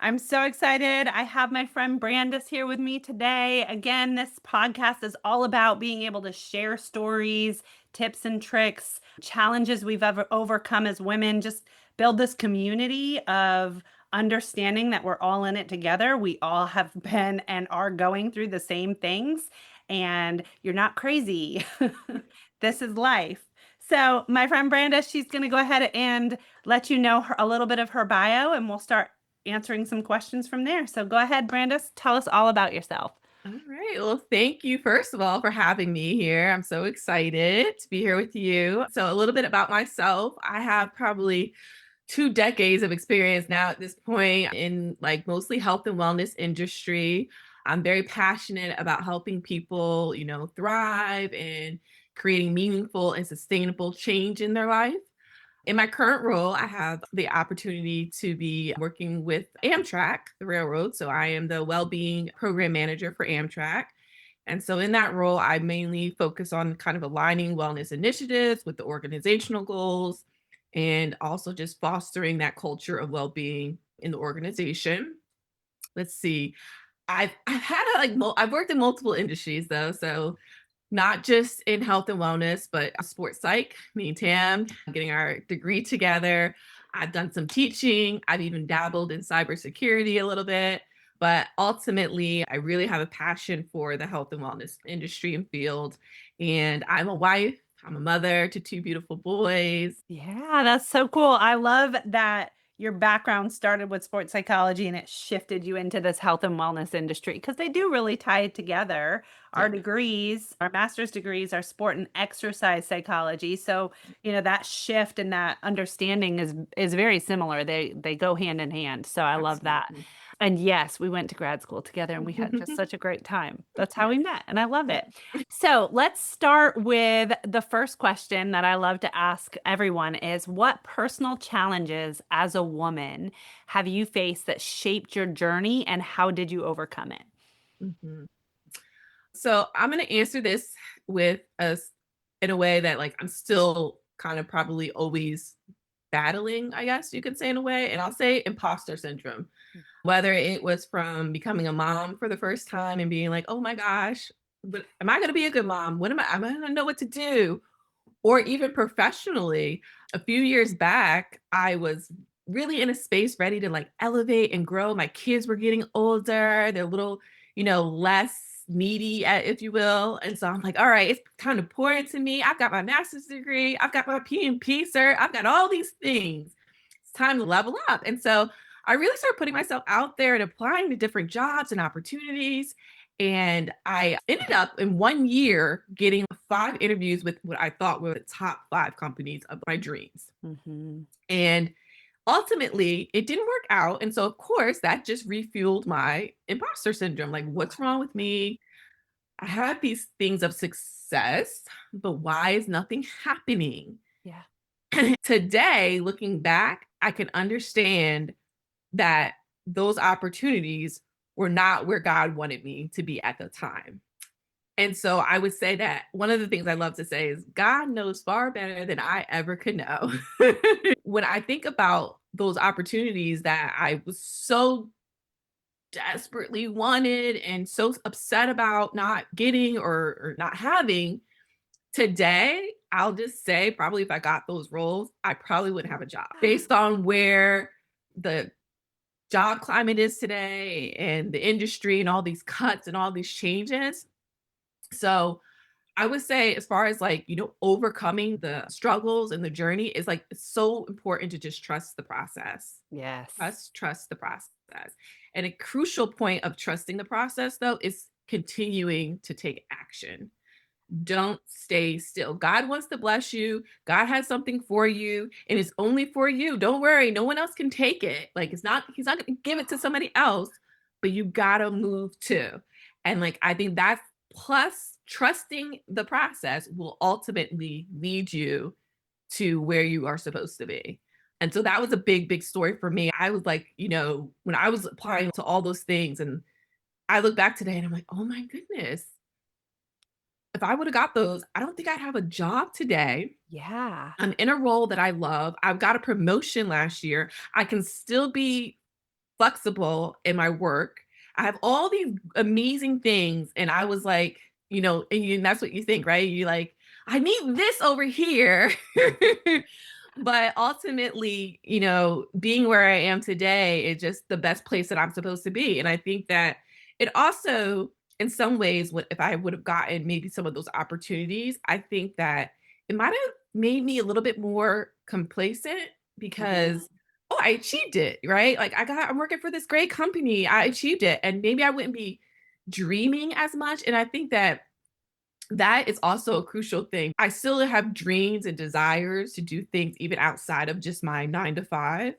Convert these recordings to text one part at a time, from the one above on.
I'm so excited. I have my friend Brandice here with me today. Again, this podcast is all about being able to share stories, tips and tricks, challenges we've ever overcome as women, just build this community of understanding that we're all in it together. We all have been and are going through the same things, and you're not crazy. This is life. So, my friend Brandice, she's going to go ahead and let you know a little bit of her bio, and we'll start answering some questions from there. So go ahead, Brandice, tell us all about yourself. All right. Well, thank you, first of all, for having me here. I'm so excited to be here with you. So, a little bit about myself. I have probably 2 decades of experience now at this point in like mostly health and wellness industry. I'm very passionate about helping people, thrive and creating meaningful and sustainable change in their life. In my current role, I have the opportunity to be working with Amtrak, the railroad. So I am the well-being program manager for Amtrak. And so in that role, I mainly focus on kind of aligning wellness initiatives with the organizational goals and also just fostering that culture of well-being in the organization. Let's see. I've had I've worked in multiple industries though. So not just in health and wellness, but sports psych, me and Tam getting our degree together. I've done some teaching. I've even dabbled in cybersecurity a little bit. But ultimately, I really have a passion for the health and wellness industry and field. And I'm a wife, I'm a mother to two beautiful boys. Yeah, that's so cool. I love that your background started with sports psychology and it shifted you into this health and wellness industry because they do really tie it together. Our Yeah. degrees, our master's degrees are sport and exercise psychology. So, that shift and that understanding is very similar. They go hand in hand. So I love that. Absolutely. And yes, we went to grad school together and we had just such a great time. That's how we met, and I love it. So let's start with the first question that I love to ask everyone is what personal challenges as a woman have you faced that shaped your journey and how did you overcome it? Mhm. So I'm going to answer this with us in a way that like I'm still kind of probably always battling, I guess you could say in a way. And I'll say imposter syndrome, whether it was from becoming a mom for the first time and being like, oh my gosh, but am I going to be a good mom? Am I going to know what to do? Or even professionally, a few years back, I was really in a space ready to like elevate and grow. My kids were getting older. They're a little, less needy, if you will. And so I'm like, all right, it's time to pour into me. I've got my master's degree. I've got my PMP, sir. I've got all these things. It's time to level up. And so I really started putting myself out there and applying to different jobs and opportunities. And I ended up in 1 year getting 5 interviews with what I thought were the top 5 companies of my dreams. Mhm. And ultimately, it didn't work out. And so, of course, that just refueled my imposter syndrome. Like, what's wrong with me? I had these things of success, but why is nothing happening? Yeah. Today, looking back, I can understand that those opportunities were not where God wanted me to be at the time. And so I would say that one of the things I love to say is God knows far better than I ever could know. When I think about those opportunities that I was so desperately wanted and so upset about not getting or not having, today, I'll just say probably if I got those roles, I probably wouldn't have a job based on where the job climate is today and the industry and all these cuts and all these changes. So I would say, as far as like, overcoming the struggles and the journey is like, it's so important to just trust the process. Yes. Trust the process. And a crucial point of trusting the process, though, is continuing to take action. Don't stay still. God wants to bless you. God has something for you, and it's only for you. Don't worry. No one else can take it. Like, he's not going to give it to somebody else, but you got to move too. And like, I think that's plus trusting the process will ultimately lead you to where you are supposed to be. And so that was a big, big story for me. I was like, when I was applying to all those things, and I look back today and I'm like, oh my goodness, if I would have got those, I don't think I'd have a job today. Yeah. I'm in a role that I love. I've got a promotion last year. I can still be flexible in my work. I have all these amazing things. And I was like, and that's what you think, right? You like, I need this over here. But ultimately, being where I am today is just the best place that I'm supposed to be. And I think that it also, in some ways, if I would have gotten maybe some of those opportunities, I think that it might have made me a little bit more complacent Mhm. because, oh, I achieved it, right? Like I'm working for this great company. I achieved it. And maybe I wouldn't be dreaming as much. And I think that is also a crucial thing. I still have dreams and desires to do things even outside of just my 9 to 5.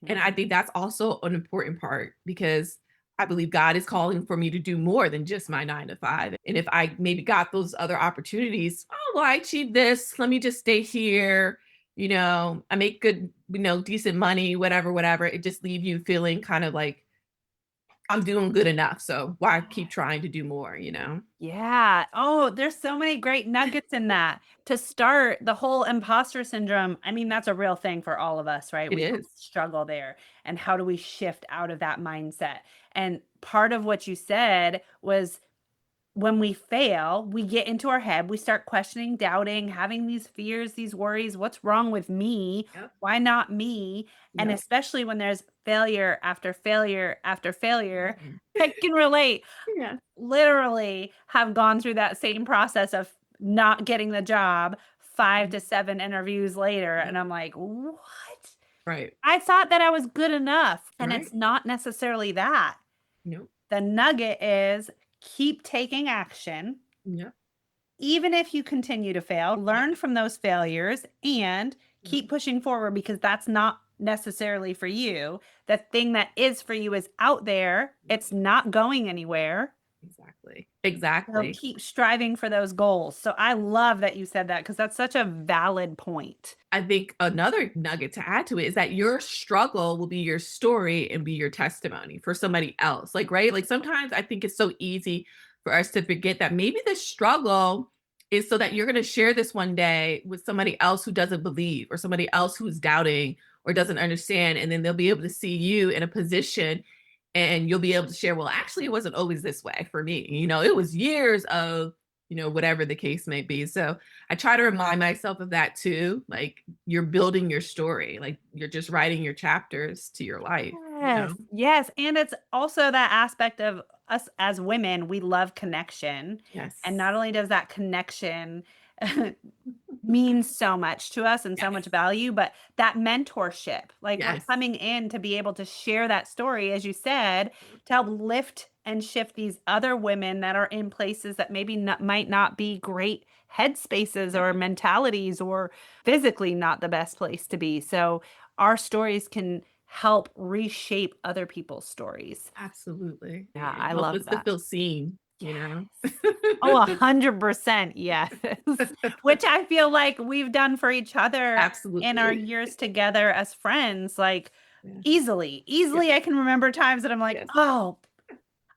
And Mhm. I think that's also an important part because I believe God is calling for me to do more than just my 9 to 5. And if I maybe got those other opportunities, oh, well, I achieved this. Let me just stay here. I make good, decent money, whatever, whatever. It just leave you feeling kind of like I'm doing good enough. So why keep trying to do more? Yeah. Oh, there's so many great nuggets in that. To start, the whole imposter syndrome, I mean, that's a real thing for all of us, right? It We all is. struggle there. And how do we shift out of that mindset? And part of what you said was when we fail, we get into our head, we start questioning, doubting, having these fears, these worries. What's wrong with me? Yep. Why not me? And Yep. especially when there's failure after failure after failure, Mhm. I can relate. Yeah. Literally have gone through that same process of not getting the job 5 Mhm. to 7 interviews later, and Yep. I'm like, "What? Right. I thought that I was good enough," and Right. it's not necessarily that. Nope. The nugget is keep taking action. Yep. Even if you continue to fail, Yep. learn from those failures and Yep. keep pushing forward because that's not necessarily for you. The thing that is for you is out there. Yep. It's not going anywhere. Exactly. So Exactly. keep striving for those goals. So I love that you said that because that's such a valid point. I think another nugget to add to it is that your struggle will be your story and be your testimony for somebody else. Like, right? Like sometimes I think it's so easy for us to forget that maybe the struggle is so that you're going to share this one day with somebody else who doesn't believe or somebody else who's doubting or doesn't understand. And then they'll be able to see you in a position and you'll be able to share, well, actually, it wasn't always this way for me. It was years of, whatever the case may be. So I try to remind myself of that too. Like you're building your story, like you're just writing your chapters to your life. Yes, yes, and it's also that aspect of us as women, we love connection, and Yes. not only does that connection means so much to us and so much Yes. value, but that mentorship, like we're Yes. coming in to be able to share that story, as you said, to help lift and shift these other women that are in places that maybe not, might not be great headspaces Yep. or mentalities or physically not the best place to be. So our stories can help reshape other people's stories. Absolutely. Yeah, And I help love us to that. feel seen, you know? Yes. Oh, 100%, yes. Which I feel like we've done for each other in our Absolutely. years together as friends, like, Yeah. Yeah. easily I can remember times that I'm like, Yes. "Oh,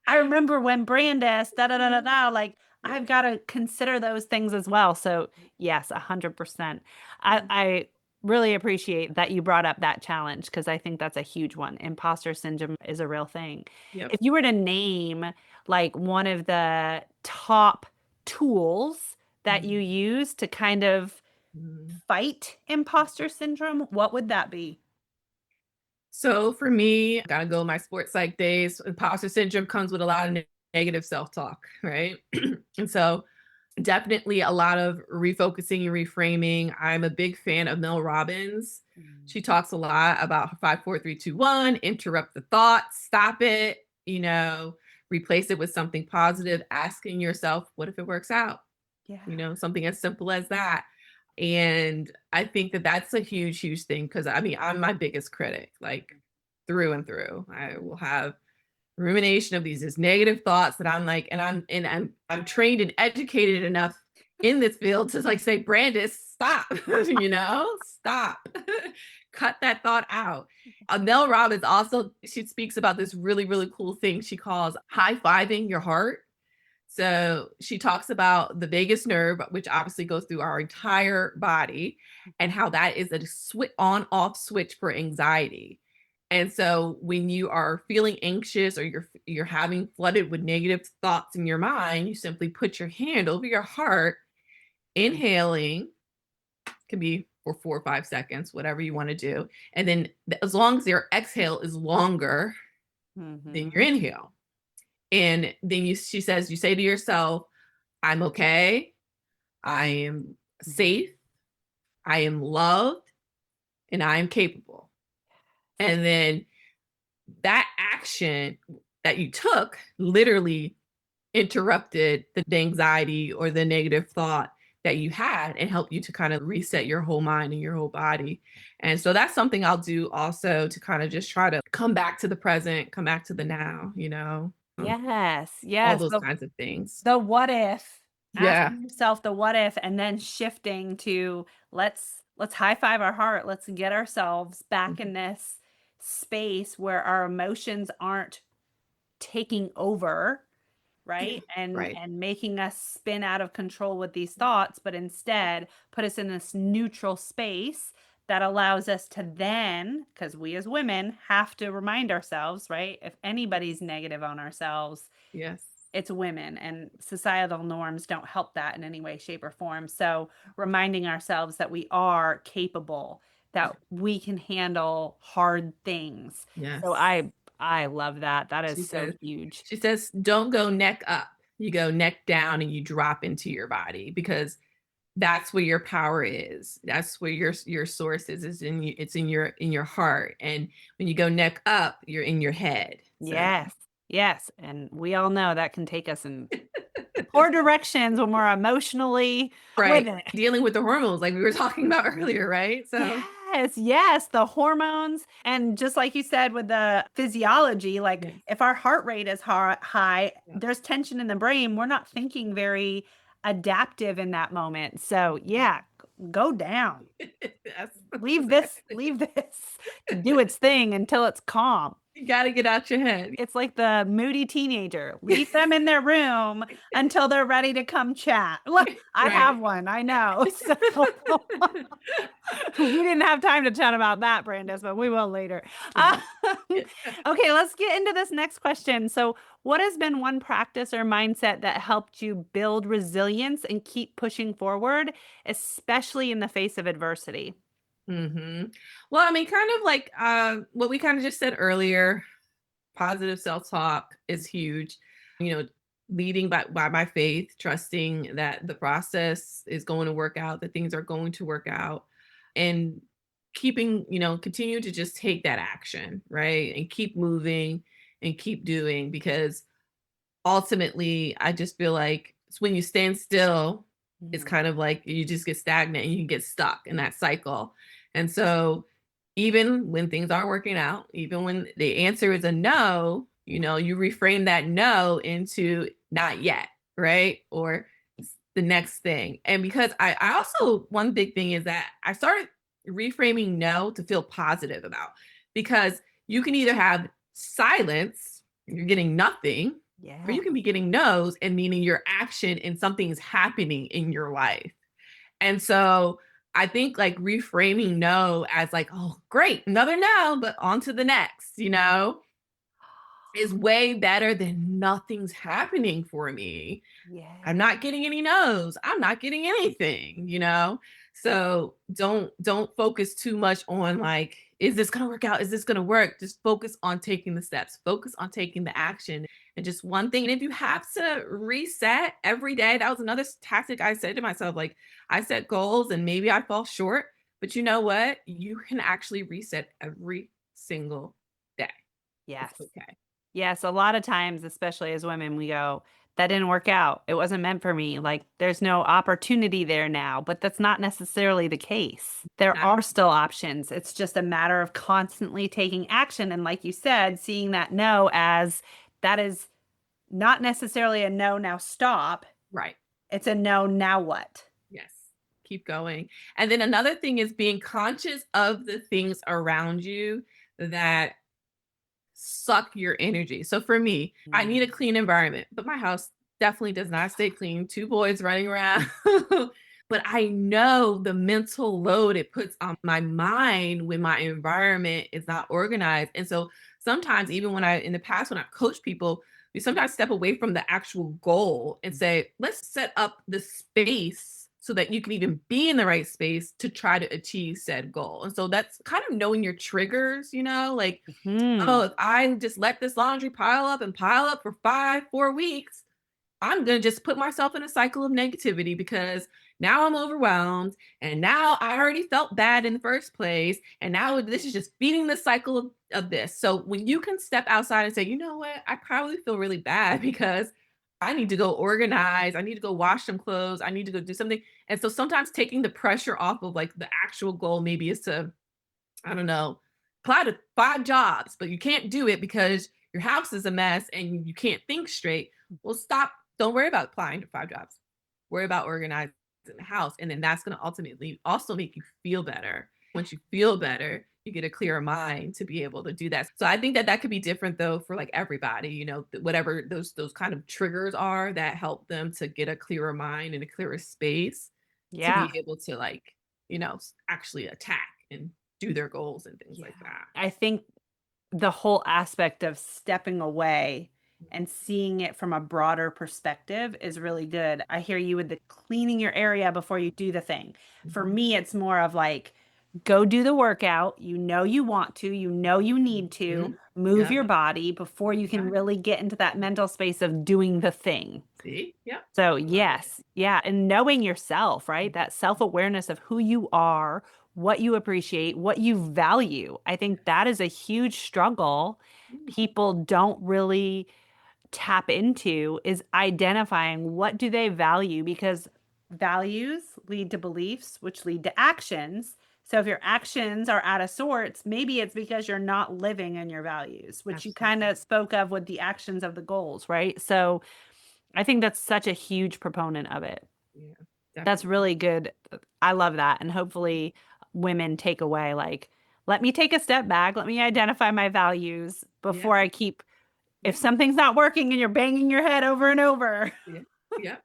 I remember when Brandice da da da da Mhm. da," like, Yep. I've gotta consider those things as well, so, yes, 100%. Mhm. I really appreciate that you brought up that challenge because I think that's a huge one. Imposter syndrome is a real thing. Yep. If you were to name, like, one of the top tools that you Mhm. use to kind of Mhm. fight imposter syndrome, what would that be? So for me, gotta go my sports psych days. Imposter syndrome comes with a lot of negative self-talk, right? And so definitely a lot of refocusing and reframing. I'm a big fan of Mel Robbins. Mm. She talks a lot about 5, 4, 3, 2, 1, interrupt the thought, stop it, replace it with something positive, asking yourself, what if it works out? Yeah. Something as simple as that. And I think that that's a huge, huge thing because I mean, I'm my biggest critic, like through and through. I will have rumination of these just negative thoughts that I'm like, and I'm trained and educated enough in this field to like say, Brandice, stop, stop, cut that thought out. Mel Robbins also she speaks about this really, really cool thing she calls high fiving your heart. So she talks about the vagus nerve, which obviously goes through our entire body, and how that is a switch on off switch for anxiety. And so when you are feeling anxious or you're having flooded with negative thoughts in your mind, you simply put your hand over your heart, inhaling, can be for 4 or 5 seconds, whatever you want to do. And then as long as your exhale is longer than your Mhm. inhale. And then she says, you say to yourself, I'm okay. I am Mhm. safe. I am loved and I am capable. And then that action that you took literally interrupted the anxiety or the negative thought that you had and helped you to kind of reset your whole mind and your whole body. And so that's something I'll do also to kind of just try to come back to the present, come back to the now, Yes, all yes, those kinds of things. the what if, Yeah. asking yourself the what if, and then shifting to let's high five our heart. Let's get ourselves back Mhm. in this space where our emotions aren't taking over, right? And Right. making us spin out of control with these thoughts, but instead put us in this neutral space that allows us to then, because we as women have to remind ourselves, right? If anybody's negative on ourselves, Yes. it's women, and societal norms don't help that in any way, shape, or form. So reminding ourselves that we are capable, that we can handle hard things. So Yes. I love that. That is She so says, huge. she says, don't go neck up. You go neck down and you drop into your body because that's where your power is. That's where your source is in you. It's in your heart. And when you go neck up, you're in your head. So Yes. Yes. And we all know that can take us in poor directions when we're emotionally with right. it. Dealing with the hormones like we were talking about earlier, right? So Yes, yes, the hormones. And just like you said with the physiology, like yes. if our heart rate is high, Yeah. there's tension in the brain. We're not thinking very adaptive in that moment. So, yeah, go down. That's Leave this to do its thing until it's calm. you gotta get out your head. It's like the moody teenager. Leave them in their room until they're ready to come chat. Look, I right. have one. I know. So we didn't have time to chat about that, Brandice, but we will later. Yeah. Okay, let's get into this next question. So, what has been one practice or mindset that helped you build resilience and keep pushing forward, especially in the face of adversity? Well, I mean, kind of like what we kind of just said earlier, positive self-talk is huge. You know, leading by my faith, trusting that the process is going to work out, that things are going to work out, and keeping, continue to just take that action, right? And keep moving and keep doing because ultimately, I just feel like it's when you stand still, it's Mhm. kind of like you just get stagnant and you can get stuck in that cycle. And so, even when things aren't working out, even when the answer is a no, you reframe that no into not yet, right? Or the next thing. And because I also, one big thing is that I started reframing no to feel positive about because you can either have silence, you're getting nothing, or Yeah. you can be getting no's and meaning your action and something is happening in your life. And so I think like reframing no as like, oh, great, another no, but on to the next, is way better than nothing's happening for me. I'm Yeah. not getting any no's. I'm not getting anything. So don't focus too much on like, is this gonna work out? Is this gonna work? Just focus on taking the steps, focus on taking the action. And just one thing. And if you have to reset every day, that was another tactic I said to myself. Like I set goals and maybe I fall short, but you know what? You can actually reset every single day. It's Yes. okay. Yes, a lot of times, especially as women, we go, that didn't work out. It wasn't meant for me. Like, there's no opportunity there now, but that's not necessarily the case. There Not are still options. It's just a matter of constantly taking action. And like you said, seeing that no as that is not necessarily a no, now stop. right. It's a no, now what? Yes. Keep going. And then another thing is being conscious of the things around you that suck your energy. So for me, I need a Mm. clean environment, but my house definitely does not stay clean. Two boys running around. but I know the mental load it puts on my mind when my environment is not organized. And so sometimes, even in the past, when I've coached people, we sometimes step away from the actual goal and say, let's set up the space so that you can even be in the right space to try to achieve said goal. And so that's kind of knowing your triggers, like, Hmm. oh, if I just let this laundry pile up for 4 weeks, I'm going to just put myself in a cycle of negativity because now I'm overwhelmed and now I already felt bad in the first place. And now this is just feeding the cycle of this. So when you can step outside and say, you know what, I probably feel really bad because I need to go organize. I need to go wash some clothes. I need to go do something. And so sometimes taking the pressure off of like the actual goal maybe is to, I don't know, apply to 5 jobs, but you can't do it because your house is a mess and you can't think straight. Well, stop. Don't worry about applying to 5 jobs. Worry about organizing the house. And then that's going to ultimately also make you feel better. Once you feel better, you get a clearer mind to be able to do that. So I think that that could be different though for like everybody, whatever those kind of triggers are that help them to get a clearer mind and a clearer space to Yeah. be able to like, actually attack and do their goals and things Yeah. like that. I think the whole aspect of stepping away Mhm. and seeing it from a broader perspective is really good. I hear you with the cleaning your area before you do the thing. For Mhm. me, it's more of like, go do the workout. You know you want to, you know you need to Mhm. move Yep. your body before you can Exactly. really get into that mental space of doing the thing. See? Yep. So, Love it. yes, yeah, and knowing yourself, right? That self-awareness of who you are, what you appreciate, what you value. I think that is a huge struggle Mm. people don't really tap into is identifying what do they value because values lead to beliefs, which lead to actions. So if your actions are out of sorts, maybe it's because you're not living in your values, which you kind Absolutely. of spoke of with the actions of the goals, right? So I think that's such a huge proponent of it. Yeah, That's definitely. really good. I love that. And Mhm. hopefully women take away like, let me take a step back. Let me identify my values Yeah. before I keep, if Yeah. something's not working and you're banging your head over and over. Yeah. Yeah.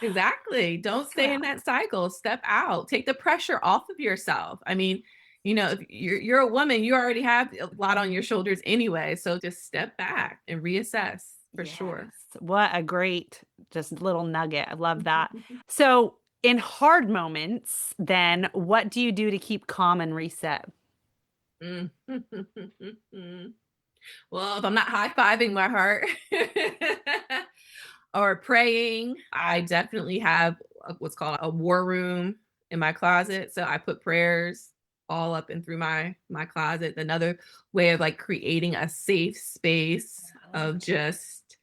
Exactly. Don't Come stay in out. that cycle. Step out. Take the pressure off of yourself. I mean, if you're a woman, you already have a lot on your shoulders anyway. So just step back and reassess for Yes. sure. What a great just little nugget. I love that. So in hard moments, then what do you do to keep calm and reset? Mm. Well, if I'm not high-fiving my heart or praying, I definitely have what's called a war room in my closet. So I put prayers all up and through my closet. Another way of like creating a safe space I love of that. just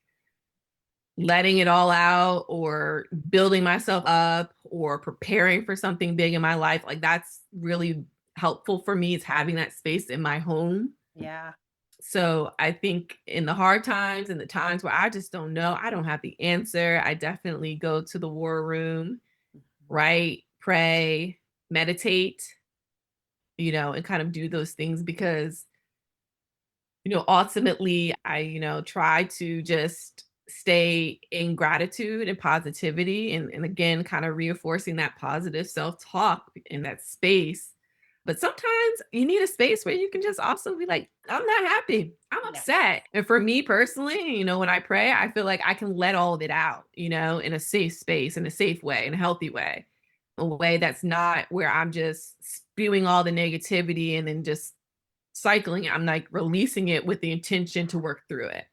letting it all out or building myself up or preparing for something big in my life. Like that's really helpful for me is having that space in my home. Yeah. So I think in the hard times and the times where I just don't know, I don't have the answer. I definitely go to the war room, write, pray, meditate, and kind of do those things because, ultimately I, try to just stay in gratitude and positivity and again, kind of reinforcing that positive self-talk in that space. But sometimes you need a space where you can just also be like, I'm not happy. I'm Yes. upset. And for me personally, when I pray, I feel like I can let all of it out, in a safe space, in a safe way, in a healthy way, a way that's not where I'm just spewing all the negativity and then just cycling. I'm like releasing it with the intention to work through it.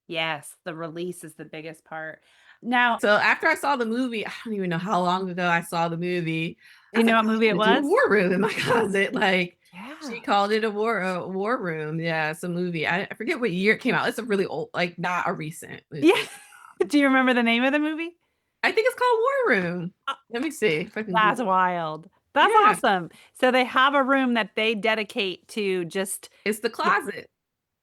Yes, the release is the biggest part. Now, So after I saw the movie, I don't even know how long ago I saw the movie. I you was know like, what oh, movie I'm it gonna do a was? war room in my closet. Like she Yeah. called it a war room. Yeah, it's a movie. I forget what year it came out. It's a really old, like not a recent Yeah. movie. Do you remember the name of the movie? I think it's called War Room. Uh, Let me see if I can That's Google it. wild. That's Yeah, awesome. So they have a room that they dedicate to just it's the get, closet.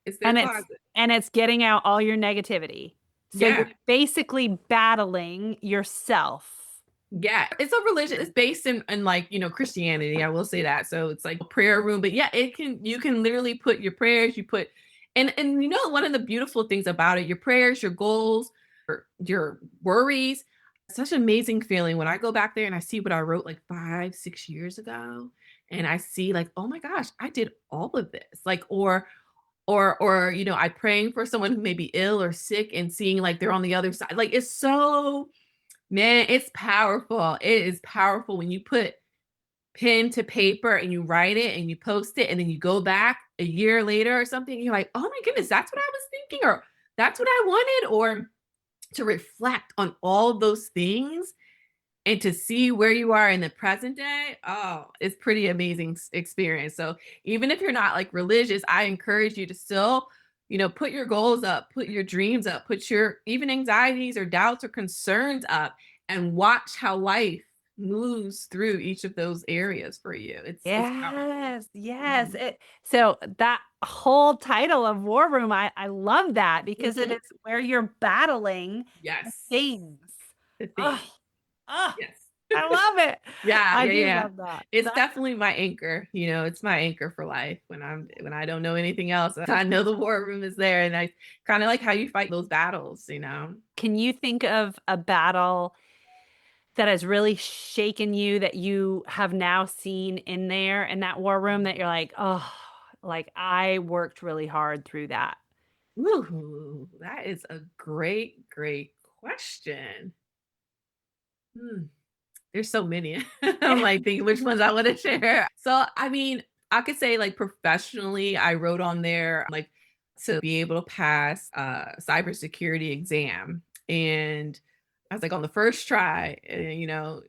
It's their and it's closet. and it's getting out all your negativity. So you're Yeah. basically battling yourself. Yeah, it's a religion. It's based in like, Christianity. I will say that. So it's like a prayer room, but yeah, you can literally put your prayers, you put and one of the beautiful things about it, your prayers, your goals, your worries, Such an amazing feeling when I go back there and I see what I wrote like 5, 6 years ago, and I see like, "Oh my gosh, I did all of this." Like, or, I praying for someone who may be ill or sick and seeing like they're on the other side. Like, it's so man, it's powerful. It is powerful when you put pen to paper and you write it and you post it and then you go back a year later or something, you're like, "Oh my goodness, that's what I was thinking," or "That's what I wanted," or to reflect on all of those things and to see where you are in the present day. Oh, it's pretty amazing experience. So even if you're not like religious, I encourage you to still, put your goals up, put your dreams up, put your even anxieties or doubts or concerns up, and watch how life moves through each of those areas for you. It's powerful. Yes, yes. Mhm. So that whole title of War Room, I love that because it Mhm. is where you're battling the Yes. things. The Oh, thing. oh, Yes. I love it. Yeah, I yeah, do yeah. love that. It's That definitely my anchor, it's my anchor for life when I don't know anything else. I know the war room is there, and I kinda like how you fight those battles. can you think of a battle that has really shaken you that you have now seen in there in that war room that you're like, "Oh, like I worked really hard through that." Ooh, that is a great, great question. Hmm. There's so many. I'm like thinking which ones I want to share. So, I mean, I could say like professionally, I wrote on there like to be able to pass a cybersecurity exam. And I was like on the first try, and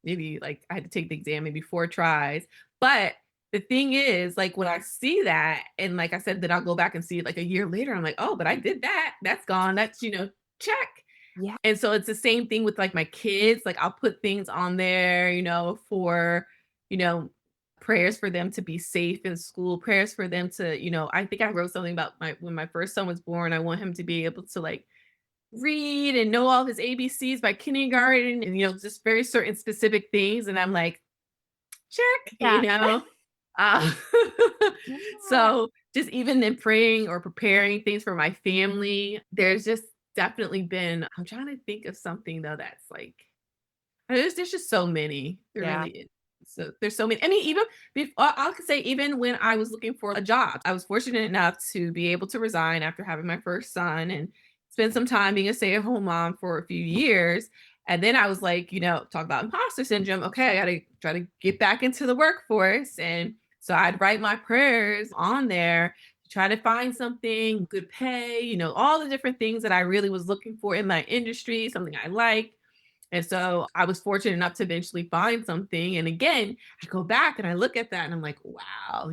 maybe like I had to take the exam maybe 4 tries. But the thing is, like when I see that, and like I said, then I'll go back and see it like a year later. I'm like, oh, but I did that. That's gone. That's, check. Yeah. And so it's the same thing with like my kids. Like I'll put things on there, for, you know, prayers for them to be safe in school, prayers for them to, I think I wrote something about my when my first son was born, I want him to be able to like read and know all his ABCs by kindergarten and just very certain specific things. And I'm like, check, Yeah. Uh, Yeah. so just even in praying or preparing things for my family, there's just definitely been I'm trying to think of something though that's like there's just so many. There Yeah. really is. So there's so many. I mean, even I could say even when I was looking for a job, I was fortunate enough to be able to resign after having my first son and spend some time being a stay-at-home mom for a few years. And then I was like, talk about imposter syndrome. Okay, I gotta try to get back into the workforce. And so I'd write my prayers on there to try to find something, good pay, all the different things that I really was looking for in my industry, something I liked. And so I was fortunate enough to eventually find something. And again, I go back and I look at that and I'm like, wow.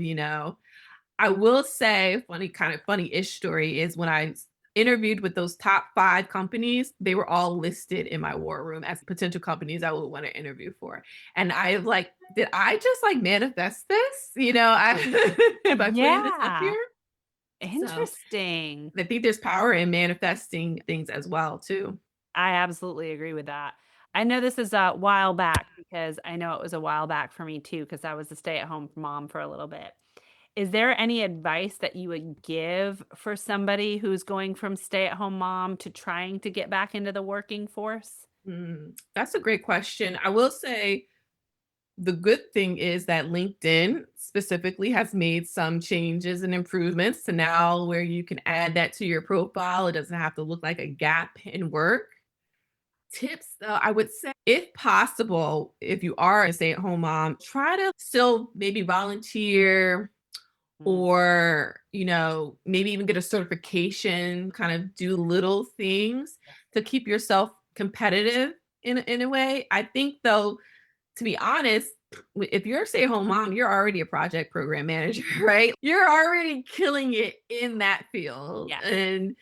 I will say, funny-ish story is when I interviewed with those top 5 companies, they were all listed in my war room as potential companies I would want to interview for. And I like, did I just like manifest this? By putting this up Yeah. here. So Interesting. I think there's power in manifesting things as well, too. I absolutely agree with that. I know this is a while back because I know it was a while back for me too, because I was a stay-at-home mom for a little bit. Is there any advice that you would give for somebody who's going from stay-at-home mom to trying to get back into the working force? That's a great question. I will say the good thing is that LinkedIn specifically has made some changes and improvements to now where you can add that to your profile. It doesn't have to look like a gap in work. Tips, though, I would say, if possible, if you are a stay at home mom, try to still maybe volunteer Mm, or, maybe even get a certification, kind of do little things to keep yourself competitive in a way. I think, though, to be honest, if you're a stay-at-home mom, you're already a project program manager, right? You're already killing it in that field. yes. And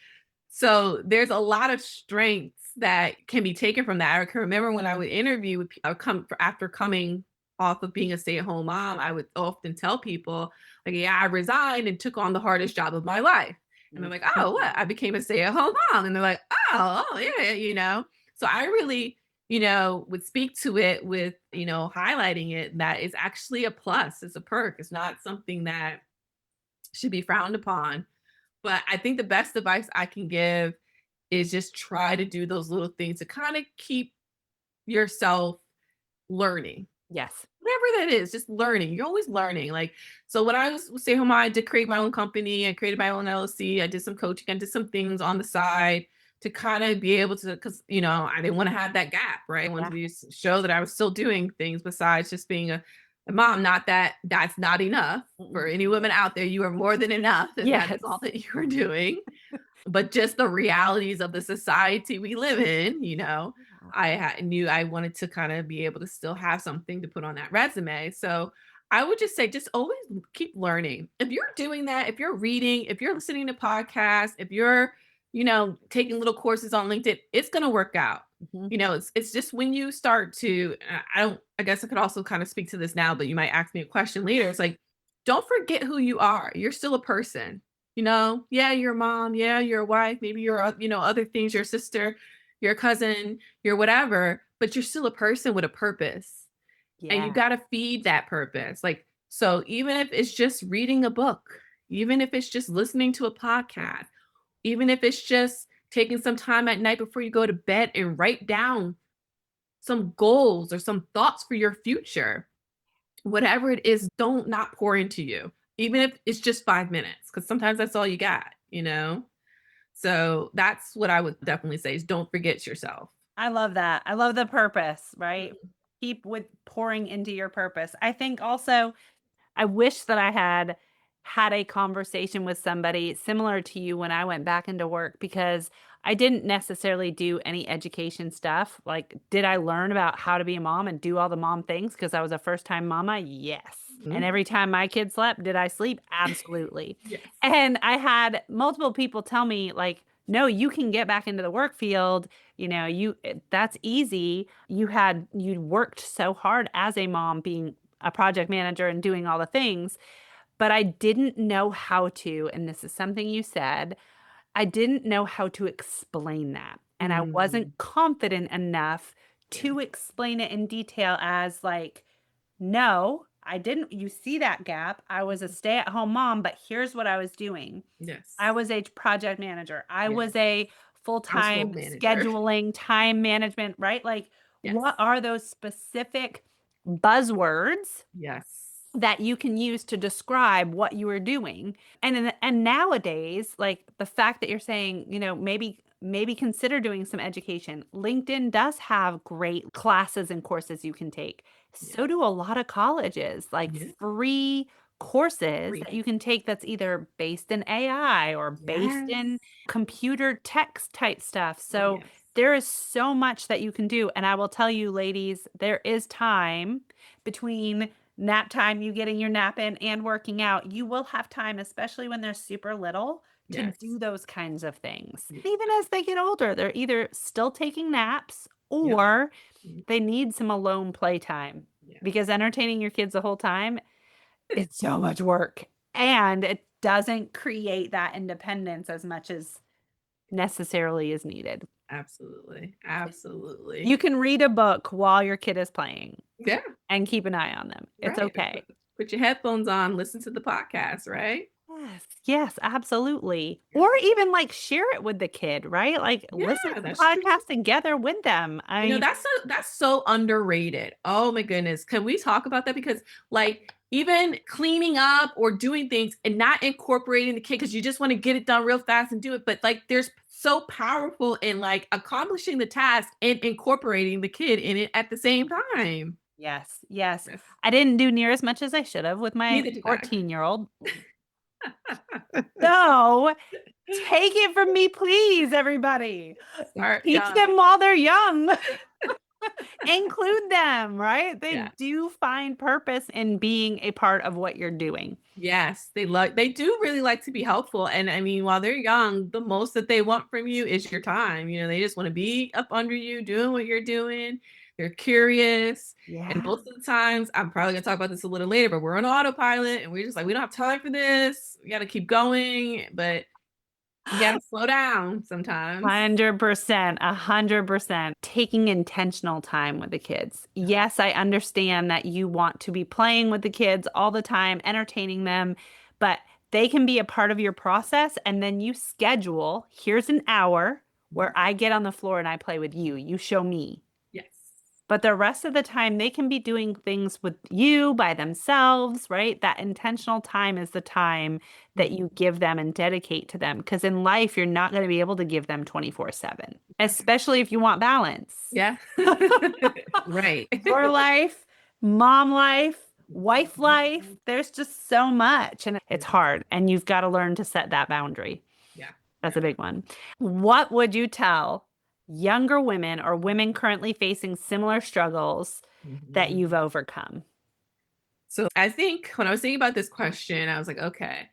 so there's a lot of strengths that can be taken from that. I can remember when I would interview with people after coming off of being a stay-at-home mom, I would often tell people, like, yeah, I resigned and took on the hardest job of my life. And they're like, oh, what? I became a stay-at-home mom. And they're like, oh, yeah. So I really would speak to it with, highlighting it that is actually a plus. It's a perk. It's not something that should be frowned upon. But I think the best advice I can give is just try to do those little things to kind of keep yourself learning. Yes. Whatever that is, just learning. You're always learning. Like, so when I was stay home, I did create my own company. I created my own LLC. I did some coaching. I did some things on the side to kind of be able to, because I didn't want to have that gap, right? I wanted Yeah. to show that I was still doing things besides just being a mom. Not that that's not enough for any women out there. You are more than enough if that Yes. is all that you are doing. But just the realities of the society we live in, knew I wanted to kind of be able to still have something to put on that resume. So I would just say, just always keep learning. If you're doing that, if you're reading, if you're listening to podcasts, if you're, taking little courses on LinkedIn, it's going to work out. Mhm. It's just when you start to, I guess I could also kind of speak to this now, but you might ask me a question later. It's like, don't forget who you are. You're still a person. Yeah, you're a mom, yeah, you're a wife, maybe you're, other things, your sister, your cousin, your whatever, but you're still a person with a purpose. And you Yeah. got to feed that purpose. Like, so even if it's just reading a book, even if it's just listening to a podcast, even if it's just taking some time at night before you go to bed and write down some goals or some thoughts for your future, whatever it is, don't not pour into you, even if it's just 5 minutes, because sometimes that's all you got. So that's what I would definitely say is don't forget yourself. I love that. I love the purpose, right? Mhm. Keep with pouring into your purpose. I think also I wish that I had a conversation with somebody similar to you when I went back into work because I didn't necessarily do any education stuff. Like, did I learn about how to be a mom and do all the mom things because I was a first time mama? Yes. And Mhm. every time my kid slept, did I sleep? Absolutely. Yes. And I had multiple people tell me, like, no, you can get back into the work field. That's easy. You worked so hard as a mom being a project manager and doing all the things, but I didn't know how to, and this is something you said, I didn't know how to explain that. And I Mm, wasn't confident enough yeah. to explain it in detail as like, no, I didn't. You see that gap. I was a stay-at-home mom, but here's what I was doing. I Yes. was a project manager. I Yeah. was a full-time Household manager. scheduling, time management, right? Like, what Yes. are those specific buzzwords Yes. that you can use to describe what you are doing? And nowadays, like the fact that you're saying, maybe consider doing some education. LinkedIn does have great classes and courses you can take. Yeah. So do a lot of colleges, like Yeah. free courses Free. that you can take that's either based in AI or based Yes. in computer text type stuff. Oh, So yes. there is so much that you can do. And I will tell you, ladies, there is time between nap time, you getting your nap in and working out. You will have time, especially when they're super little, to Yes. do those kinds of things. Yeah. Even as they get older, they're either still taking naps Yep. or Mm, they need some alone playtime yeah. because entertaining your kids the whole time, it's so much work. And it doesn't create that independence as much as necessarily is needed. Absolutely. You Absolutely. can read a book while your kid is playing Yeah. and keep an eye on them. It's Right. Or okay. put your headphones on, listen to the podcast, right? Yes, yes, absolutely. Yeah. Or even like share it with the kid, right? Like listen Yeah, to the that's true. podcast together with them. I mean, That's so underrated. Oh my goodness. Can we talk about that? Because like even cleaning up or doing things and not incorporating the kid because you just want to get it done real fast and do it. But like there's so powerful in like accomplishing the task and incorporating the kid in it at the same time. yes, yes. Yes. I didn't do near as much as I should have with my Neither did I. 14-year-old. So take it from me, please, everybody. Start Teach young. them while they're young. Include them, right? They Yeah. do find purpose in being a part of what you're doing. Yes, they do really like to be helpful. And I mean, while they're young, the most that they want from you is your time. They just want to be up under you, doing what you're doing. They're curious. And Yeah. most of the times, I'm probably gonna talk about this a little later, but we're on autopilot and we're just like, we don't have time for this. We gotta keep going, but you gotta slow down sometimes. 100%, 100%. Taking intentional time with the kids. Yes, I understand that you want to be playing with the kids all the time, entertaining them, but they can be a part of your process. And then you schedule, here's an hour where I get on the floor and I play with you. You show me. Yes. But the rest of the time, they can be doing things with you by themselves, right? That intentional time is the time that you give them and dedicate to them. Because in life, you're not going to be able to give them 24/7, especially if you want balance. Yeah. Right. Your life, mom life, wife life, there's just so much and it's hard. And you've got to learn to set that boundary. Yeah. That's a big one. What would you tell younger women or women currently facing similar struggles that Mhm. you've overcome? So I think when I was thinking about this question, I was like, okay,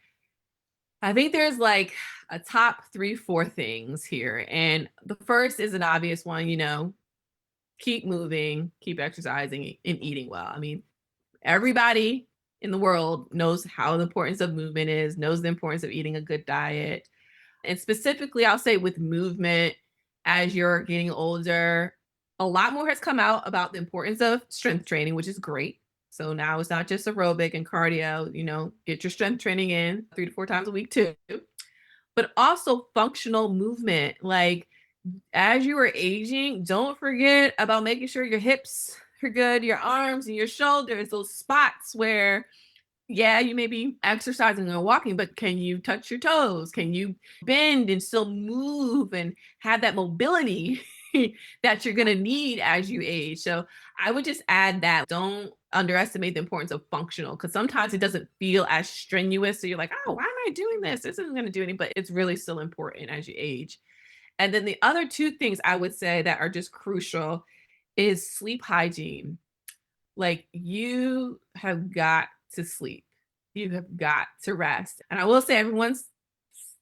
I think there's like a top three, four things here. And the first is an obvious one, keep moving, keep exercising, and eating well. I mean, everybody in the world knows how the importance of movement is, knows the importance of eating a good diet. And specifically, I'll say with movement, as you're getting older, a lot more has come out about the importance of strength training, which is great. So now it's not just aerobic and cardio, get your strength training in 3 to 4 times a week too, but also functional movement. Like as you are aging, don't forget about making sure your hips are good, your arms and your shoulders, those spots where yeah, you may be exercising or walking, but can you touch your toes? Can you bend and still move and have that mobility that you're going to need as you age? So I would just add that. Don't underestimate the importance of functional because sometimes it doesn't feel as strenuous. So you're like, oh, why am I doing this? This isn't going to do anything, but it's really still important as you age. And then the other two things I would say that are just crucial is sleep hygiene. Like you have got to sleep. You have got to rest. And I will say everyone's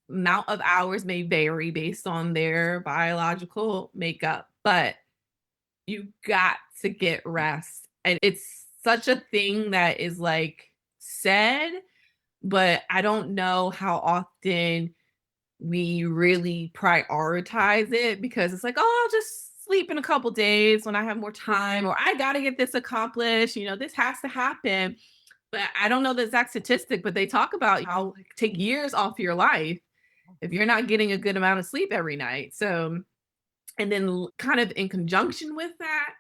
amount of hours may vary based on their biological makeup, but you got to get rest. And it's such a thing that is like said, but I don't know how often we really prioritize it because it's like, oh, I'll just sleep in a couple days when I have more time, or I got to get this accomplished. This has to happen. But I don't know the exact statistic, but they talk about how it take years off your life if you're not getting a good amount of sleep every night. So, and then kind of in conjunction with that,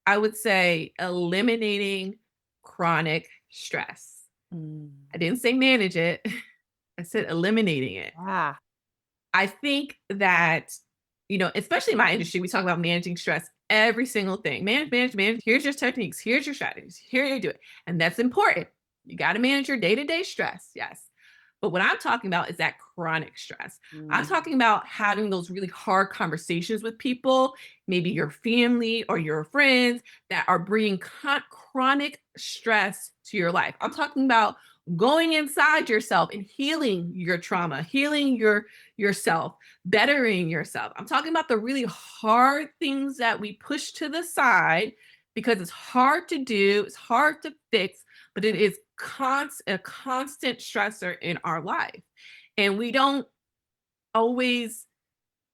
I would say eliminating chronic stress. I didn't say manage it. I said eliminating it. Yeah. I think that, especially in my industry, we talk about managing stress, every single thing. Manage. Here's your techniques. Here's your strategies. Here you do it. And that's important. You got to manage your day-to-day stress. Yes. But what I'm talking about is that chronic stress. I'm talking about having those really hard conversations with people, maybe your family or your friends that are bringing chronic stress to your life. I'm talking about going inside yourself and healing your trauma, healing yourself, bettering yourself. I'm talking about the really hard things that we push to the side because it's hard to do, it's hard to fix, but it is a constant stressor in our life. And we don't always,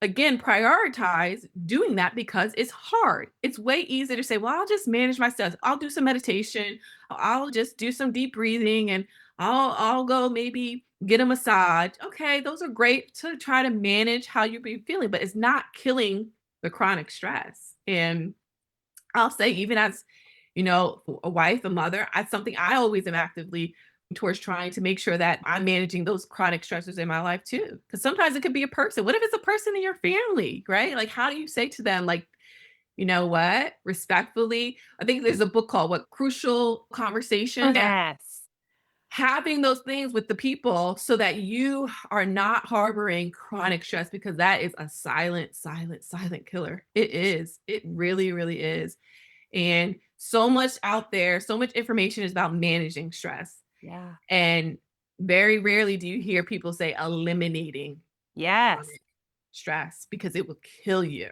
again, prioritize doing that because it's hard. It's way easier to say, well, I'll just manage my stress. I'll do some meditation. I'll just do some deep breathing and I'll go maybe get a massage. Okay, those are great to try to manage how you're feeling, but it's not killing the chronic stress. And I'll say, even as, a wife, a mother, that's something I always am actively towards trying to make sure that I'm managing those chronic stressors in my life too. Because sometimes it could be a person. What if it's a person in your family, right? Like, how do you say to them, like, you know what, respectfully? I think there's a book called Crucial Conversation. Yes. Having those things with the people so that you are not harboring chronic stress because that is a silent, silent, silent killer. It is. It really, really is. And so much out there, so much information is about managing stress. Yeah. And very rarely do you hear people say eliminating Yes. stress because it will kill you.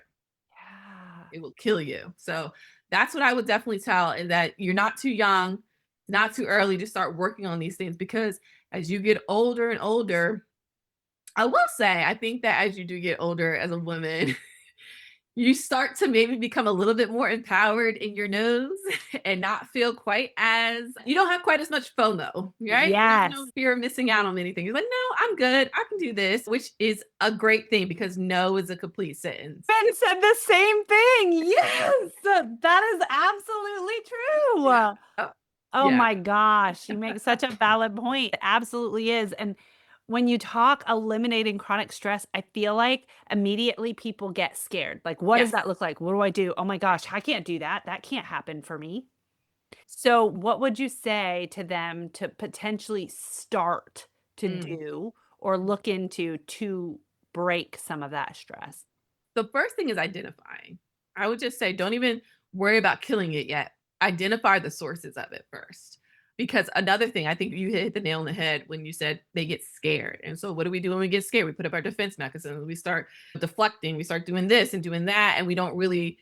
Yeah. It will kill you. So that's what I would definitely tell, is that you're not too young, not too early to start working on these things, because as you get older and older, I will say, I think that as you do get older as a woman, you start to maybe become a little bit more empowered in your nose and not feel quite as, you don't have quite as much FOMO, right? There's Yes. no fear of missing out on anything. You're like, no, I'm good. I can do this, which is a great thing because no is a complete sentence. Ben said the same thing. Yes. That is absolutely true. Yeah. Oh, Oh yeah. my gosh, you make such a valid point. It absolutely is. And when you talk eliminating chronic stress, I feel like immediately people get scared. Like, what does Yes. that look like? What do I do? Oh my Right. gosh, I can't do that. That can't happen for me. So, what would you say to them to potentially start to Mm. do or look into to break some of that stress? The first thing is identifying. I would just say, don't even worry about killing it yet. Identify the sources of it first. Because another thing, I think you hit the nail on the head when you said they get scared. And so, what do we do when we get scared? We put up our defense mechanisms. We start deflecting. We start doing this and doing that. And we don't really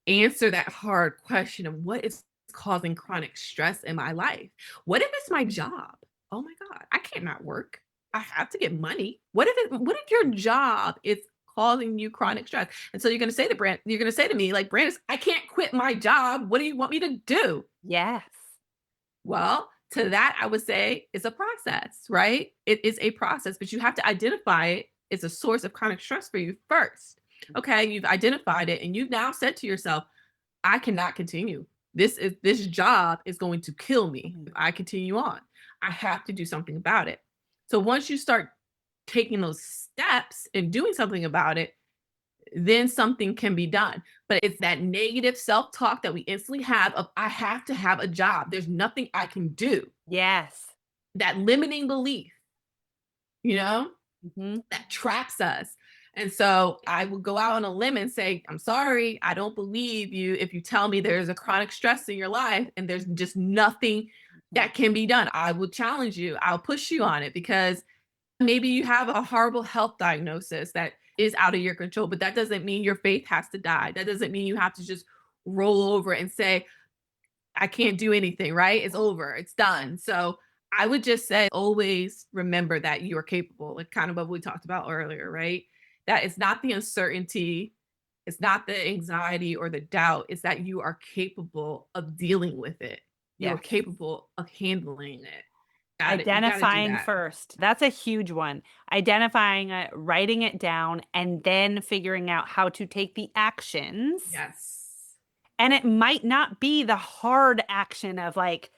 answer that hard question of what is causing chronic stress in my life. What if it's my job? Oh my God, I can't not work. I have to get money. What if your job is causing you chronic stress? And so you're gonna say to me, like, Brandice, I can't quit my job. What do you want me to do? Yes. Well, to that, I would say it's a process, right? It is a process, but you have to identify it as a source of chronic stress for you first. Okay, you've identified it and you've now said to yourself, I cannot continue. This job is going to kill me if I continue on. I have to do something about it. So once you start taking those steps and doing something about it, then something can be done. But it's that negative self-talk that we instantly have of I have to have a job. There's nothing I can do. Yes. That limiting belief, you know, Mhm. that traps us. And so I will go out on a limb and say, I'm sorry, I don't believe you if you tell me there's a chronic stress in your life and there's just nothing that can be done. I will challenge you. I'll push you on it because maybe you have a horrible health diagnosis that is out of your control, but that doesn't mean your faith has to die. That doesn't mean you have to just roll over and say, I can't do anything, right? It's over, it's done. So I would just say always remember that you are capable, like kind of what we talked about earlier, right? That it's not the uncertainty, it's not the anxiety or the doubt, it's that you are capable of dealing with it. You are Yes. capable of handling it. You gotta do Identifying that. first. That's a huge one. Identifying it, writing it down, and then figuring out how to take the actions. Yes. And it might not be the hard action of like,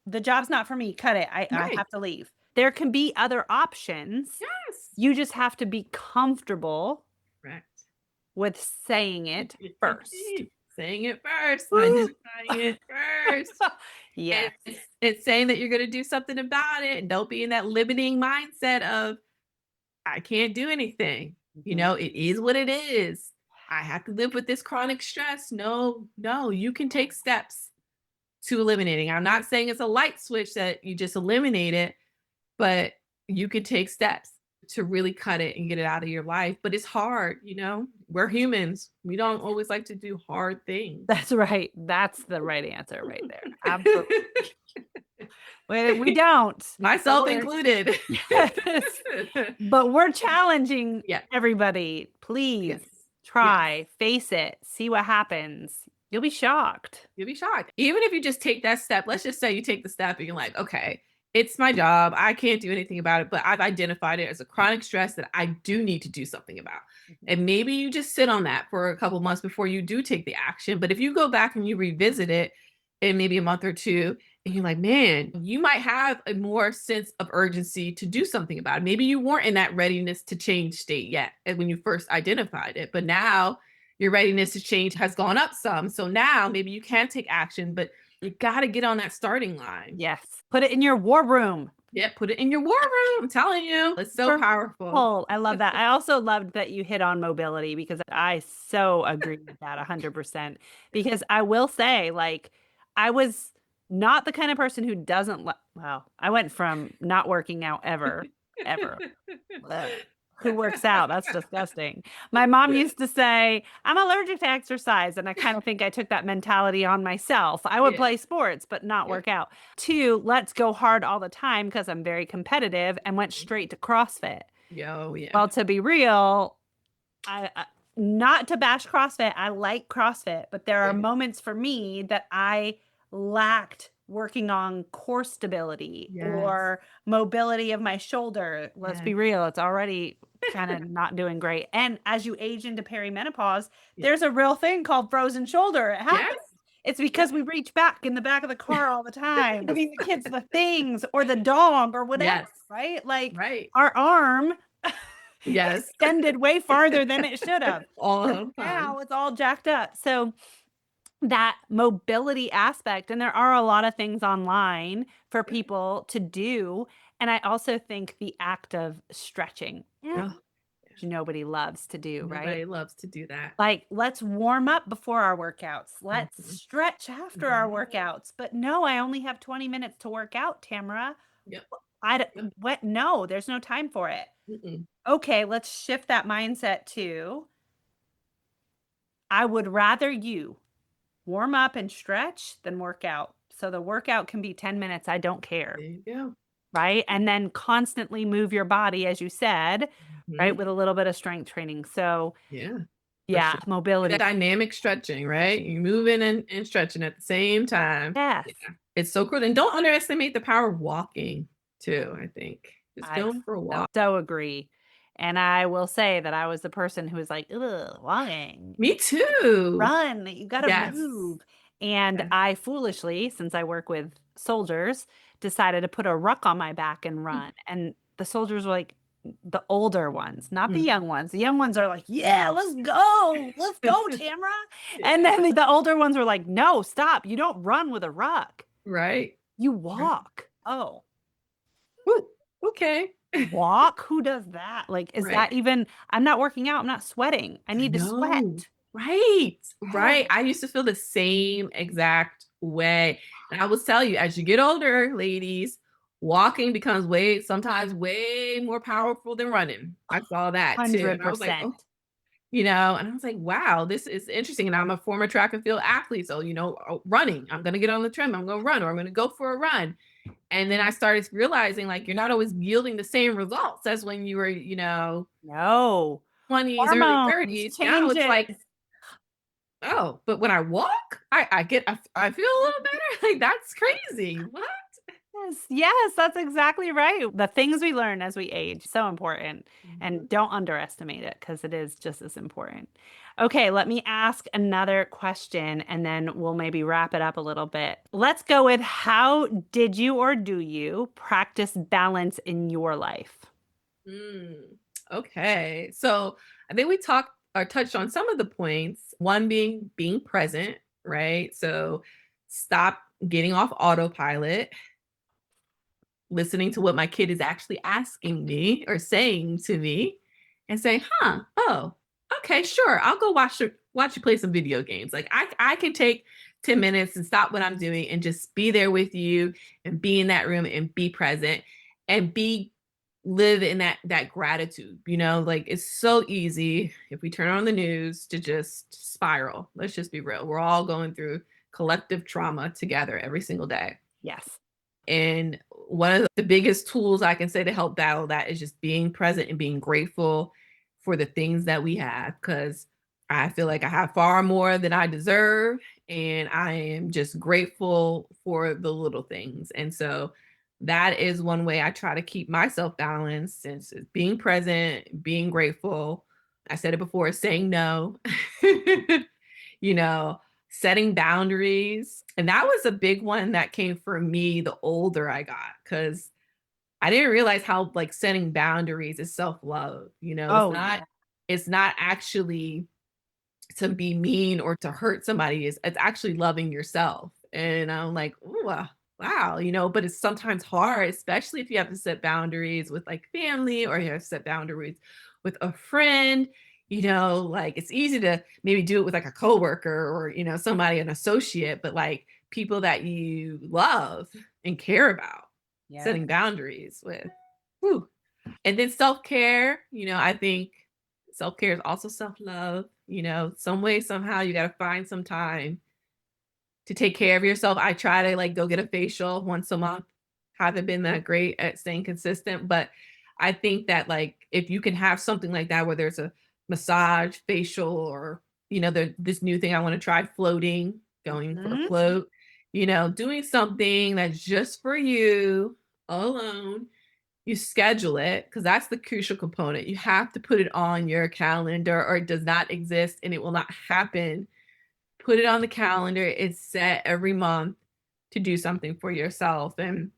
the job's not for me, cut it. I Right. have to leave. There can be other options. Yes. You just have to be comfortable Correct. with saying it first. Saying it first, Woo! identifying it first. And Yes. it's saying that you're gonna do something about it, and don't be in that limiting mindset of, "I can't do anything." You Mhm. know, it is what it is. I have to live with this chronic stress. No, no, you can take steps to eliminating. I'm not saying it's a light switch that you just eliminate it, but you could take steps to really cut it and get it out of your life. But it's hard, you know? We're humans. We don't always like to do hard things. That's right. That's the right answer right there. Absolutely. We don't. But Myself we're included. yes. But we're challenging Yeah. everybody. Please Yes. Yes. try, face it, see what happens. You'll be shocked. You'll be shocked. Even if you just take that step, let's just say you take the step and you're like, okay, it's my job. I can't do anything about it, but I've identified it as a chronic stress that I do need to do something about. And maybe you just sit on that for a couple months before you do take the action. But if you go back and you revisit it in maybe a month or two, and you're like, man, you might have a more sense of urgency to do something about it. Maybe you weren't in that readiness to change state yet when you first identified it, but now your readiness to change has gone up some. So now maybe you can take action, but you got to get on that starting line. Yes. Put it in your war room. Yeah, put it in your war room. I'm telling you, it's so powerful. Cool. I love that. I also loved that you hit on mobility because I so agree with that 100%. Because I will say, like, I was not the kind of person who doesn't, well, I went from not working out ever. Ugh. Who works out? That's disgusting. My mom used to say, I'm allergic to exercise. And I kind of think I took that mentality on myself. I would Yeah, play sports, but not yeah. work out. Two, let's go hard all the time because I'm very competitive and went straight to CrossFit. Yo, yeah. Well, to be real, I not to bash CrossFit. I like CrossFit, but there are Yeah. moments for me that I lacked working on core stability Yes. or mobility of my shoulder. Let's be Yes. real, it's already kind of not doing great. And as you age into perimenopause, Yeah. there's a real thing called frozen shoulder. It happens. Yes. It's Yes. because we reach back in the back of the car all the time, giving the kids the things or the dog or whatever, Yes. right? Like Right. our arm Yes. extended way farther than it should have. All So the time. now it's all jacked up. So that mobility aspect, and there are a lot of things online for people to do. And I also think the act of stretching, Oh, which nobody loves to do, right? nobody loves to do that. Like, let's warm up before our workouts. Let's Mhm. stretch after our Yeah. workouts. But no, I only have 20 minutes to work out, Tamara. Yep. I Yep. don't, what? No, there's no time for it. Mm-mm. Okay, let's shift that mindset to I would rather you warm up and stretch than work out. So the workout can be 10 minutes. I don't care. There you go. Right. And then constantly move your body, as you said, right, Mhm. with a little bit of strength training. So, Yeah, for yeah, sure. That mobility. dynamic stretching, right? You moving and stretching at the same time. Yes. Yeah. It's so cool. And don't underestimate the power of walking too, I think. Just I going for a walk. so agree. And I will say that I was the person who was like, ugh, walking, Me too. run, you got to Yes. move. And Yes. I foolishly, since I work with soldiers, decided to put a ruck on my back and run. And the soldiers were like, the older ones, not the Mm. young ones. The young ones are like, yeah, let's go. Let's go, Tamara. And Yeah. then the older ones were like, no, stop. You don't run with a ruck. Right. You Right. walk. Oh, Woo. Okay. walk? Who does that? Like, is Right. that even, I'm not working out. I'm not sweating. I I need to sweat. know. Right. Right. Oh, I used to feel the same exact way. And I will tell you, as you get older, ladies, walking becomes sometimes way more powerful than running. I saw that too. And I was like, 100%. oh, and I was like, wow, this is interesting. And I'm a former track and field athlete. So, running, I'm going to get on the trim. I'm going to run or I'm going to go for a run. And then I started realizing like you're not always yielding the same results as when you were, No. 20s, early Hormones 30s. Now it's changes. like, oh, but when I walk, I feel a little better. Like that's crazy. What? Yes, yes, that's exactly right. The things we learn as we age, so important. Mhm. And don't underestimate it because it is just as important. Okay, let me ask another question and then we'll maybe wrap it up a little bit. Let's go with how did you or do you practice balance in your life? Okay. So I think we talked or touched on some of the points. One being present, right? So stop getting off autopilot, listening to what my kid is actually asking me or saying to me, and say, oh, okay, sure. I'll go watch you play some video games. Like I can take 10 minutes and stop what I'm doing and just be there with you and be in that room and be present and live in that gratitude. Like it's so easy if we turn on the news to just spiral. Let's just be real. We're all going through collective trauma together every single day. Yes. And one of the biggest tools I can say to help battle that is just being present and being grateful for the things that we have. Because I feel like I have far more than I deserve. And I am just grateful for the little things. And so that is one way I try to keep myself balanced, since it's being present, being grateful. I said it before, saying no. you know, Setting boundaries. And that was a big one that came for me the older I got, because I didn't realize how like setting boundaries is self-love. It's Oh, not yeah. it's not actually to be mean or to hurt somebody. It's actually loving yourself. And I'm like, ooh, wow, but it's sometimes hard, especially if you have to set boundaries with like family or you have to set boundaries with a friend. Like it's easy to maybe do it with like a coworker or, somebody, an associate, but like people that you love and care about, Yeah. setting boundaries with. Whew. And then self-care, I think self-care is also self-love. Some way, somehow you got to find some time to take care of yourself. I try to like go get a facial once a month. Haven't been that great at staying consistent, but I think that like if you can have something like that where there's a massage, facial, or, this new thing I want to try, floating, going for a Mhm. float, doing something that's just for you alone. You schedule it because that's the crucial component. You have to put it on your calendar or it does not exist and it will not happen. Put it on the calendar. It's set every month to do something for yourself. And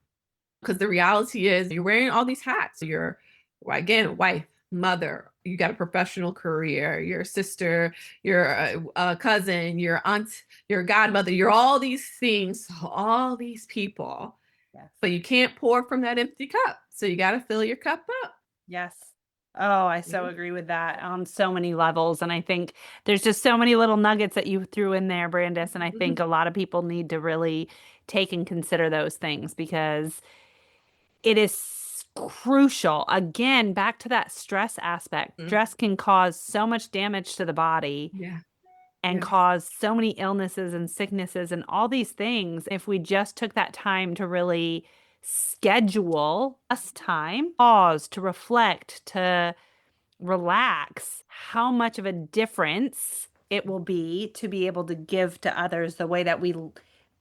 because the reality is you're wearing all these hats. You're, well, again, wife, mother, you got a professional career, your sister, your cousin, your aunt, your godmother, you're all these things, all these people, Yes. but you can't pour from that empty cup. So you got to fill your cup up. Yes. Oh, I so agree with that on so many levels. And I think there's just so many little nuggets that you threw in there, Brandice. And I think a lot of people need to really take and consider those things because it is crucial. Again, back to that stress aspect. Mhm. Stress can cause so much damage to the body Yeah. and Yeah. cause so many illnesses and sicknesses and all these things. If we just took that time to really schedule us time, pause, to reflect, to relax, how much of a difference it will be able to give to others the way that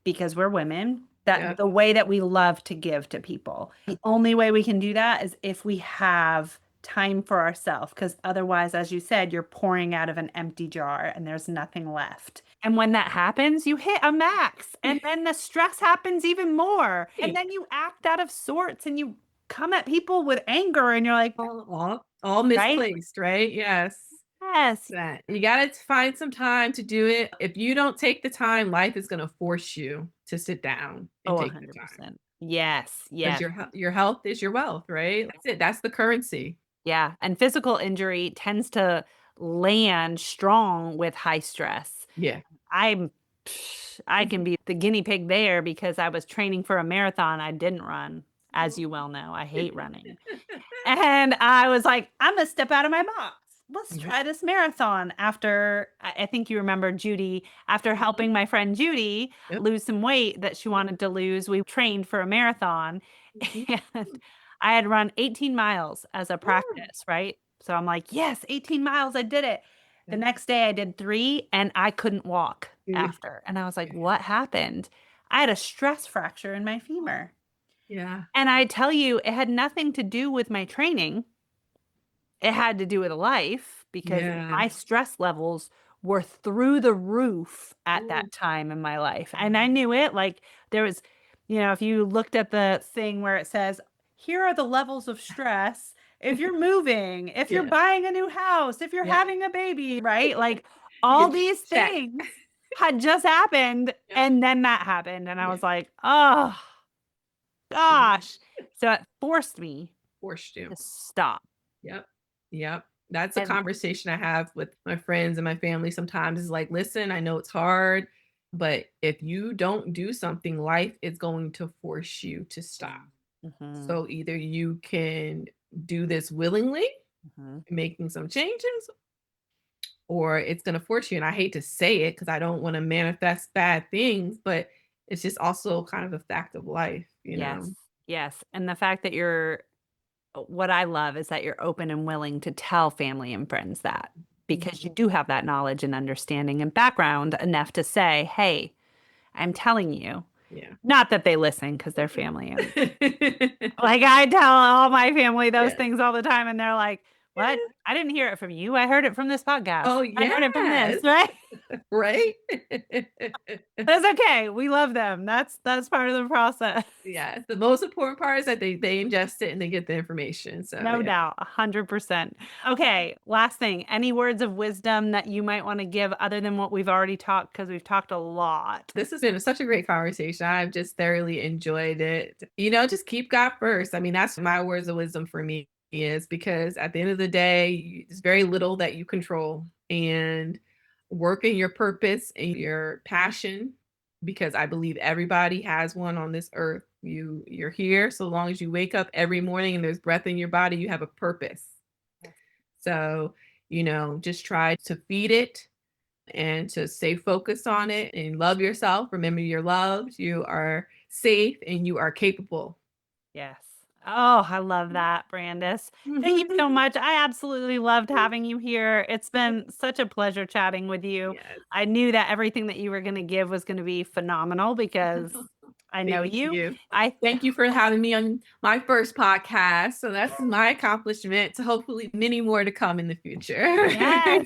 because we're women, Yeah. that the way that we love to give to people. The only way we can do that is if we have time for ourselves, because otherwise, as you said, you're pouring out of an empty jar and there's nothing left. And when that happens, you hit a max, and then the stress happens even more. And then you act out of sorts and you come at people with anger, and you're like, All right? misplaced, right? Yes. Yes. That you got to find some time to do it. If you don't take the time, life is going to force you to sit down Oh, and take the time. 100%. Yes. Because Yes. your health is your wealth, right? That's it. That's the currency. Yeah. And physical injury tends to land strong with high stress. Yeah. I'm I can be the guinea pig there because I was training for a marathon I didn't run, as you well know. I hate running. And I was like, I'm gonna step out of my box. Let's Yep. try this marathon. After I think you remember Judy, after helping my friend Judy Yep. lose some weight that she wanted to lose, we trained for a marathon. Mhm. And I had run 18 miles as a Woo. practice, right? So I'm like, yes, 18 miles, I did it. The Yep. next day I did 3 and I couldn't walk Yeah. after. And I was like, what happened? I had a stress fracture in my femur. Yeah. And I tell you, it had nothing to do with my training. It had to do with life because Yeah. my stress levels were through the roof at Ooh. that time in my life. And I knew it. Like there was, if you looked at the thing where it says, here are the levels of stress. If you're moving, if you're Yeah. buying a new house, if you're Yep. having a baby, right? Like You all get these check. things had just happened. Yep. And then that happened. And I Yeah. was like, oh Mhm. gosh. So it forced me Forced you. to stop. Yep. Yep. That's a And conversation I have with my friends and my family sometimes is like, listen, I know it's hard, but if you don't do something, life is going to force you to stop. Mhm, So either you can do this willingly, mhm. making some changes, or it's going to force you. And I hate to say it because I don't want to manifest bad things, but it's just also kind of a fact of life, you Yes, know? yes, and the fact that what I love is that you're open and willing to tell family and friends that, Mhm. because you do have that knowledge and understanding and background enough to say, "Hey, I'm telling you." Yeah. Not that they listen because 'cause they're family, and like, I tell all my family those Yeah. things all the time, and they're like, "What? Yeah. I didn't hear it from you. I heard it from this podcast. Oh, I heard it from this," yes. right? Right? That's okay. We love them. That's part of the process. Yes, the most important part is that they ingest it and they get the information, so No yeah. doubt, 100%. Okay, last thing. Any words of wisdom that you might want to give other than what we've already talked? Because we've talked a lot. This has been such a great conversation, I've just thoroughly enjoyed it. Just keep God first, I mean, that's my words of wisdom for me is because at the end of the day, it's very little that you control, and working your purpose and your passion, because I believe everybody has one on this earth. You're here, so long as you wake up every morning and there's breath in your body, you have a purpose. So, just try to feed it and to stay focused on it and love yourself. Remember you're loved, you are safe, and you are capable. Yes, Oh, I love that, Brandice. Thank you so much. I absolutely loved having you here. It's been such a pleasure chatting with you. Yes. I knew that everything that you were going to give was going to be phenomenal because I know Thank you. you. I Thank you for having me on my first podcast. So that's my accomplishment to hopefully many more to come in the future. Yes.